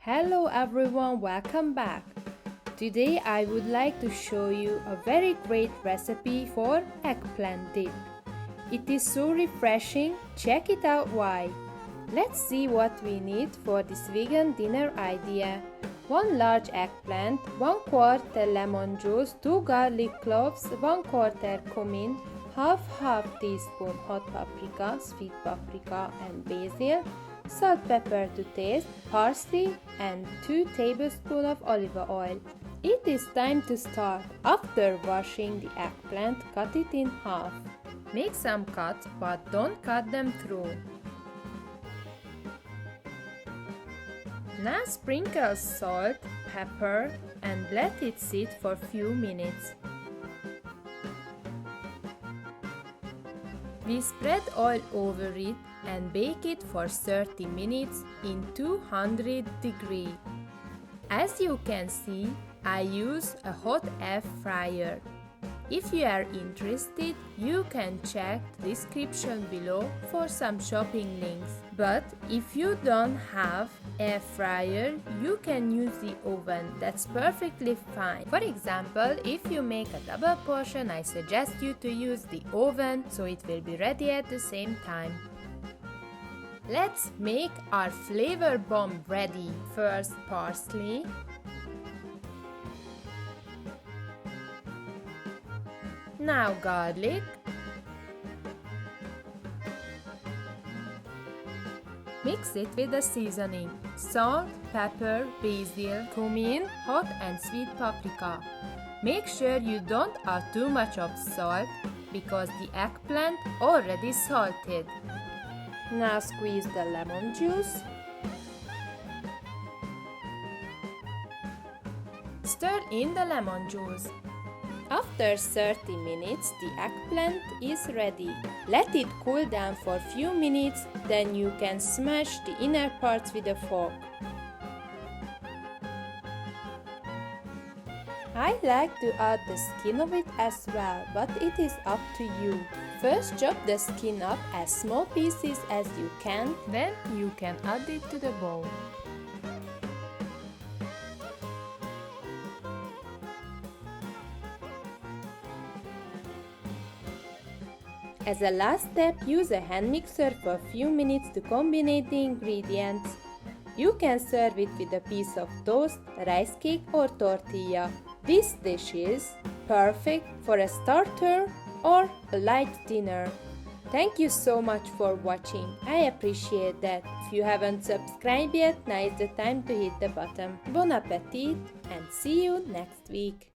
Hello everyone, welcome back. Today I would like to show you a very great recipe for eggplant dip. It is so refreshing, check it out why. Let's see what we need for this vegan dinner idea. 1 large eggplant, 1 quart lemon juice, 2 garlic cloves, 1 quarter cumin, half teaspoon hot paprika, sweet paprika and basil, salt, pepper to taste, parsley and 2 tablespoons of olive oil. It is time to start. After washing the eggplant, cut it in half. Make some cuts but don't cut them through. Now sprinkle salt, pepper and let it sit for few minutes. We spread oil over it and bake it for 30 minutes in 200 degrees. As you can see, I use a hot air fryer. If you are interested, you can check the description below for some shopping links. But if you don't have air fryer, you can use the oven. That's perfectly fine. For example, if you make a double portion, I suggest you to use the oven so it will be ready at the same time. Let's make our flavor bomb ready. First parsley, now garlic, mix it with the seasoning, salt, pepper, basil, cumin, hot and sweet paprika. Make sure you don't add too much of salt because the eggplant already salted. Now squeeze the lemon juice. Stir in the lemon juice. After 30 minutes, the eggplant is ready. Let it cool down for a few minutes, then you can smash the inner parts with a fork. I like to add the skin of it as well, but it is up to you. First chop the skin up as small pieces as you can, then you can add it to the bowl. As a last step, use a hand mixer for a few minutes to combine the ingredients. You can serve it with a piece of toast, rice cake or tortilla. This dish is perfect for a starter or a light dinner. Thank you so much for watching. I appreciate that. If you haven't subscribed yet, now is the time to hit the button. Bon appetit and see you next week.